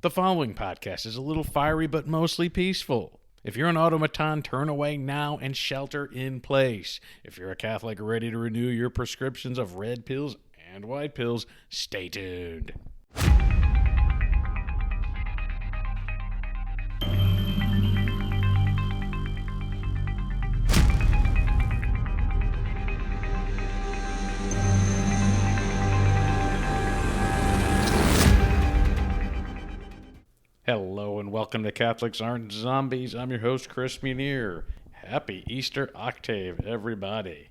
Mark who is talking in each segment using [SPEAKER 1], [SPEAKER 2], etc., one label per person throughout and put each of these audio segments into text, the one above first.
[SPEAKER 1] The following podcast is a little fiery but mostly peaceful. If you're an automaton, turn away now and shelter in place. If you're a Catholic ready to renew your prescriptions of red pills and white pills, stay tuned. Hello and welcome to Catholics Aren't Zombies. I'm your host, Chris Munier. Happy Easter Octave, everybody.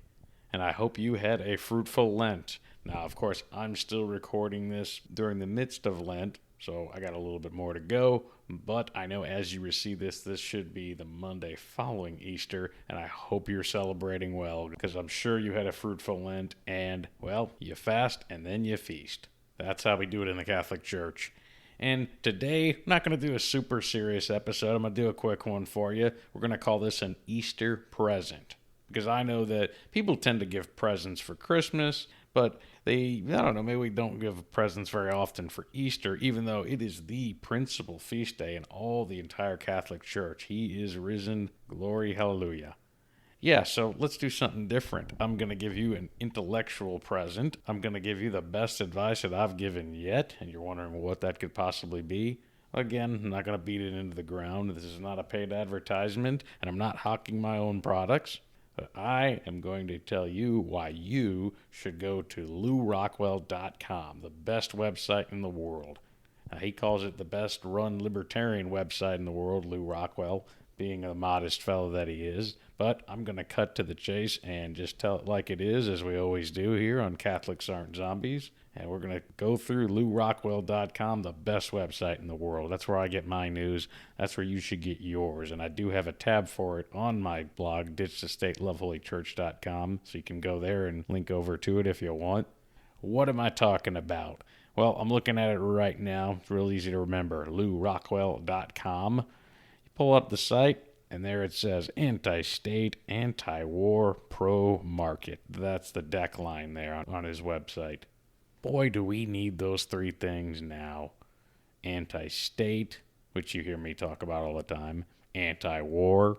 [SPEAKER 1] And I hope you had a fruitful Lent. Now, of course, I'm still recording this during the midst of Lent, so I got a little bit more to go. But I know as you receive this should be the Monday following Easter, and I hope you're celebrating well, because I'm sure you had a fruitful Lent, and, well, you fast and then you feast. That's how we do it in the Catholic Church. And today, I'm not going to do a super serious episode. I'm going to do a quick one for you. We're going to call this an Easter present. Because I know that people tend to give presents for Christmas, but maybe we don't give presents very often for Easter, even though it is the principal feast day in all the entire Catholic Church. He is risen. Glory, hallelujah. Yeah, so let's do something different. I'm going to give you an intellectual present. I'm going to give you the best advice that I've given yet, and you're wondering what that could possibly be. Again, I'm not going to beat it into the ground. This is not a paid advertisement, and I'm not hawking my own products. But I am going to tell you why you should go to LewRockwellcom, the best website in the world. He calls it the best-run libertarian website in the world, Lew Rockwell, being a modest fellow that he is. But I'm going to cut to the chase and just tell it like it is, as we always do here on Catholics Aren't Zombies. And we're going to go through LewRockwell.com, the best website in the world. That's where I get my news. That's where you should get yours. And I do have a tab for it on my blog, ditchthestateloveholychurch.com, so you can go there and link over to it if you want. What am I talking about? Well, I'm looking at it right now. It's real easy to remember, LewRockwell.com. You pull up the site, and there it says AntiState, anti-war, pro-market. That's the deck line there on his website. Boy, do we need those three things now. Anti-state, which you hear me talk about all the time, anti-war,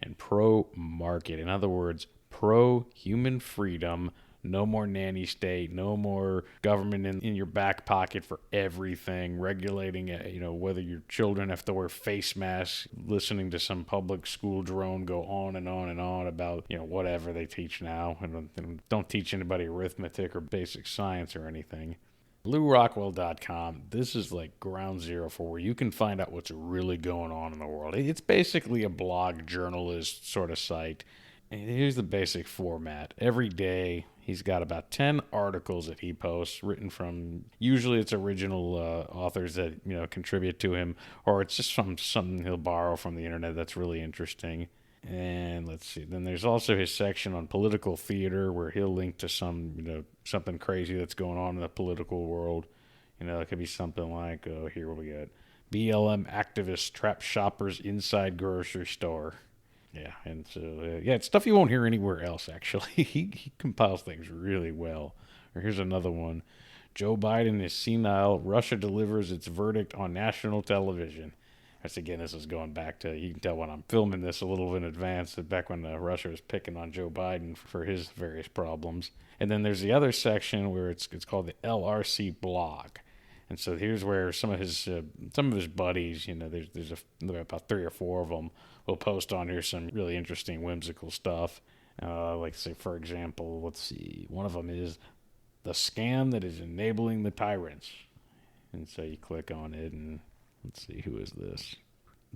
[SPEAKER 1] and pro-market. In other words, pro-human freedom. No more nanny state, no more government in your back pocket for everything, regulating, whether your children have to wear face masks, listening to some public school drone go on and on and on about, whatever they teach now, and don't teach anybody arithmetic or basic science or anything. LewRockwell.com, this is like ground zero for where you can find out what's really going on in the world. It's basically a blog journalist sort of site. And here's the basic format. Every day, he's got about 10 articles that he posts, written from, usually it's original authors that, contribute to him, or it's just from something he'll borrow from the internet that's really interesting. And let's see, then there's also his section on political theater, where he'll link to some, something crazy that's going on in the political world. It could be something like, here we got, BLM activists trap shoppers inside grocery store. Yeah, and so, it's stuff you won't hear anywhere else, actually. He compiles things really well. Or here's another one. Joe Biden is senile. Russia delivers its verdict on national television. This is going back to, you can tell when I'm filming this a little in advance, back when Russia was picking on Joe Biden for his various problems. And then there's the other section where it's called the LRC blog. And so here's where some of his buddies, there's about 3 or 4 of them, will post on here some really interesting, whimsical stuff. Like, say, for example, let's see, one of them is the scam that is enabling the tyrants. And so you click on it, and let's see, who is this?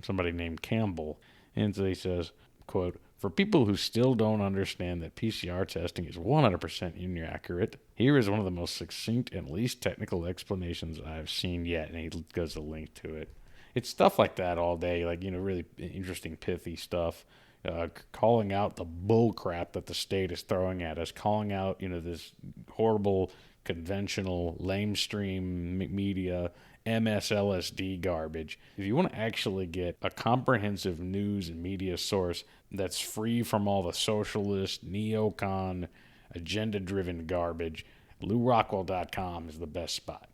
[SPEAKER 1] Somebody named Campbell. And so he says, quote, "For people who still don't understand that PCR testing is 100% inaccurate, here is one of the most succinct and least technical explanations I have seen yet." And he gives a link to it. It's stuff like that all day, like, really interesting, pithy stuff. Calling out the bull crap that the state is throwing at us, calling out, this horrible, conventional, lamestream media, MSLSD garbage. If you want to actually get a comprehensive news and media source that's free from all the socialist, neocon, agenda-driven garbage, LewRockwell.com is the best spot.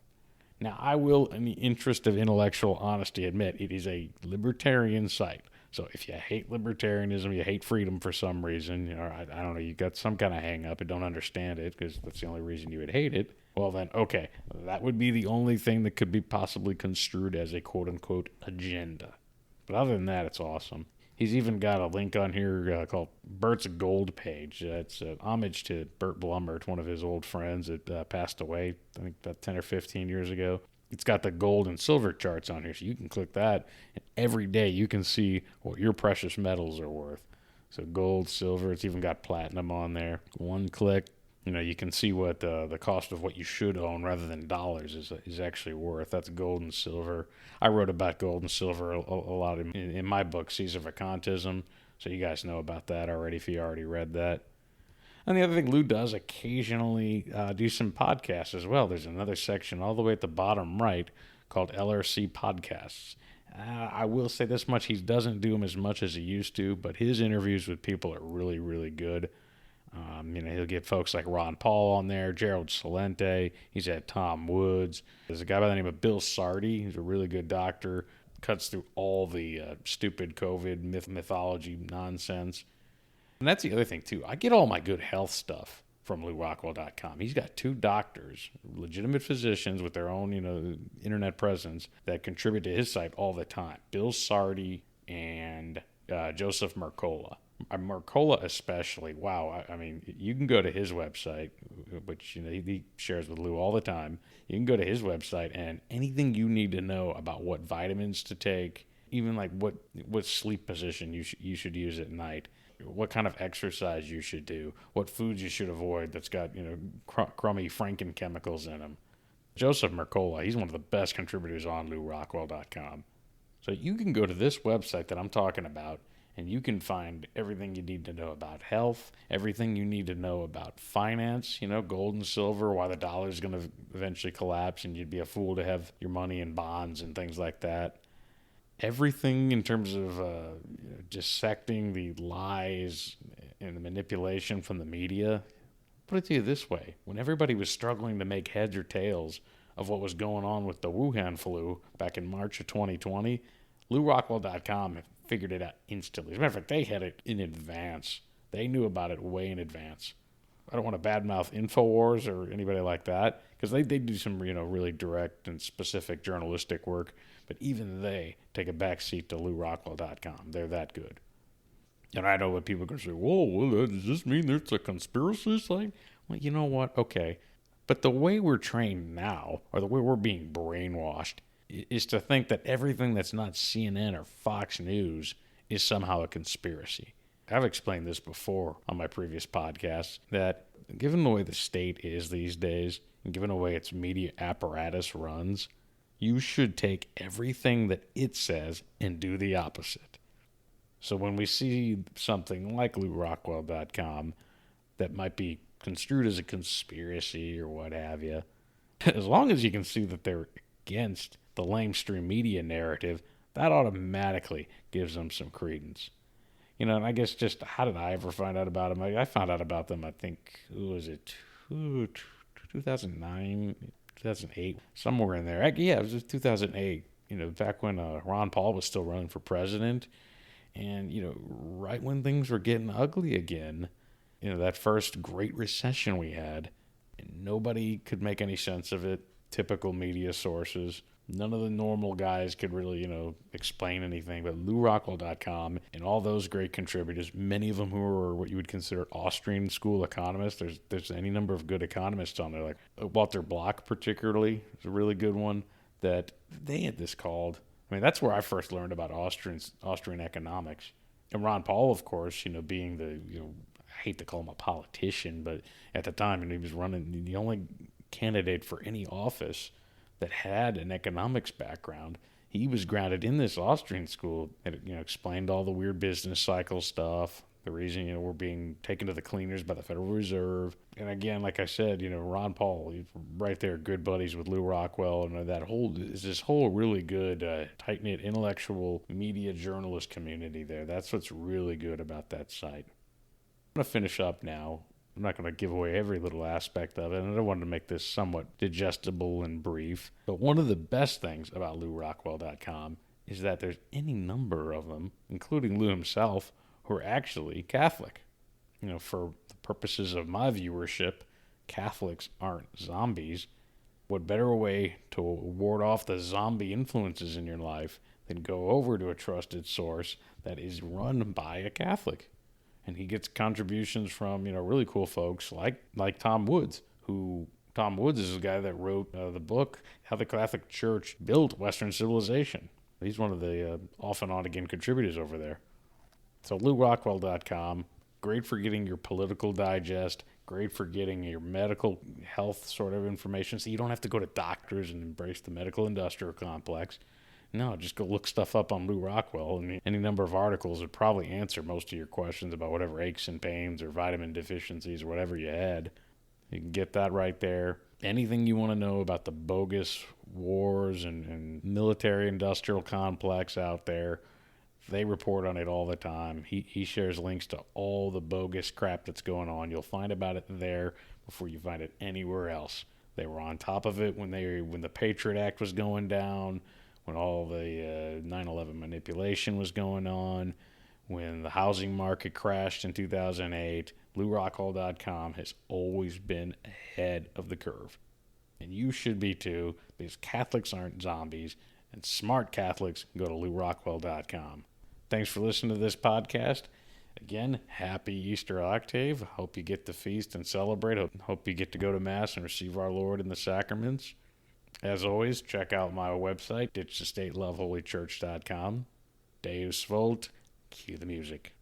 [SPEAKER 1] Now, I will, in the interest of intellectual honesty, admit it is a libertarian site. So if you hate libertarianism, you hate freedom for some reason, or I don't know, you got some kind of hang up and don't understand it because that's the only reason you would hate it, well then, okay, that would be the only thing that could be possibly construed as a quote-unquote agenda. But other than that, it's awesome. He's even got a link on here called Bert's Gold page. It's an homage to Bert Blumert, one of his old friends that passed away, I think about 10 or 15 years ago. It's got the gold and silver charts on here, so you can click that, and every day you can see what your precious metals are worth. So gold, silver, it's even got platinum on there. One click, you can see what the cost of what you should own rather than dollars is actually worth. That's gold and silver. I wrote about gold and silver a lot in my book, Seas of Vacantism, so you guys know about that already if you already read that. And the other thing, Lew does occasionally do some podcasts as well. There's another section all the way at the bottom right called LRC Podcasts. I will say this much, he doesn't do them as much as he used to, but his interviews with people are really, really good. He'll get folks like Ron Paul on there, Gerald Celente. He's had Tom Woods. There's a guy by the name of Bill Sardi. He's a really good doctor. Cuts through all the stupid COVID mythology nonsense. And that's the other thing, too. I get all my good health stuff from LewRockwell.com. He's got 2 doctors, legitimate physicians with their own, internet presence that contribute to his site all the time. Bill Sardi and Joseph Mercola. Mercola especially, wow. I mean, you can go to his website, which he shares with Lew all the time. You can go to his website, and anything you need to know about what vitamins to take, even like what sleep position you should use at night, what kind of exercise you should do, what foods you should avoid that's got crummy Franken chemicals in them. Joseph Mercola, he's one of the best contributors on LewRockwell.com. So you can go to this website that I'm talking about, and you can find everything you need to know about health, everything you need to know about finance, gold and silver, why the dollar is going to eventually collapse, and you'd be a fool to have your money in bonds and things like that. Everything in terms of dissecting the lies and the manipulation from the media. Put it to you this way. When everybody was struggling to make heads or tails of what was going on with the Wuhan flu back in March of 2020, LewRockwell.com figured it out instantly. As a matter of fact, they had it in advance. They knew about it way in advance. I don't want to badmouth InfoWars or anybody like that, because they do some really direct and specific journalistic work, but even they take a backseat to LewRockwell.com. They're that good. And I know what people are going to say, whoa, does this mean there's a conspiracy site? Well, you know what? Okay. But the way we're trained now, or the way we're being brainwashed, is to think that everything that's not CNN or Fox News is somehow a conspiracy. I've explained this before on my previous podcasts, that given the way the state is these days, and given the way its media apparatus runs, you should take everything that it says and do the opposite. So when we see something like LewRockwell.com that might be construed as a conspiracy or what have you, as long as you can see that they're against the lamestream media narrative, that automatically gives them some credence. And I guess just how did I ever find out about them? I found out about them, I think, 2009, 2008, somewhere in there. Yeah, it was 2008, back when Ron Paul was still running for president. And, right when things were getting ugly again, that first Great Recession we had, and nobody could make any sense of it. Typical media sources. None of the normal guys could really, explain anything. But LewRockwell.com and all those great contributors, many of them who are what you would consider Austrian school economists. There's any number of good economists on there, like Walter Block particularly is a really good one, that they had this called. I mean, that's where I first learned about Austrian economics. And Ron Paul, of course, being the, I hate to call him a politician, but at the time, he was running the only candidate for any office that had an economics background. He was grounded in this Austrian school that explained all the weird business cycle stuff, the reason we're being taken to the cleaners by the Federal Reserve. And again, like I said, Ron Paul, he's right there, good buddies with Lew Rockwell, and this whole really good tight-knit intellectual media journalist community there. That's what's really good about that site. I'm going to finish up now I'm not going to give away every little aspect of it, and I wanted to make this somewhat digestible and brief. But one of the best things about LewRockwell.com is that there's any number of them, including Lew himself, who are actually Catholic. For the purposes of my viewership, Catholics aren't zombies. What better way to ward off the zombie influences in your life than go over to a trusted source that is run by a Catholic? And he gets contributions from, really cool folks like Tom Woods, Tom Woods is the guy that wrote the book, How the Catholic Church Built Western Civilization. He's one of the off and on again contributors over there. So LewRockwell.com, great for getting your political digest, great for getting your medical health sort of information, so you don't have to go to doctors and embrace the medical industrial complex. No, just go look stuff up on Lew Rockwell, and any number of articles would probably answer most of your questions about whatever aches and pains or vitamin deficiencies or whatever you had. You can get that right there. Anything you want to know about the bogus wars and military-industrial complex out there, they report on it all the time. He shares links to all the bogus crap that's going on. You'll find about it there before you find it anywhere else. They were on top of it when the Patriot Act was going down, when all the 9/11 manipulation was going on, when the housing market crashed in 2008. LewRockwell.com has always been ahead of the curve. And you should be too, because Catholics aren't zombies, and smart Catholics go to LewRockwell.com. Thanks for listening to this podcast. Again, happy Easter Octave. Hope you get to feast and celebrate. Hope you get to go to Mass and receive our Lord in the sacraments. As always, check out my website, ditchthestateloveholychurch.com. Deus Volt, cue the music.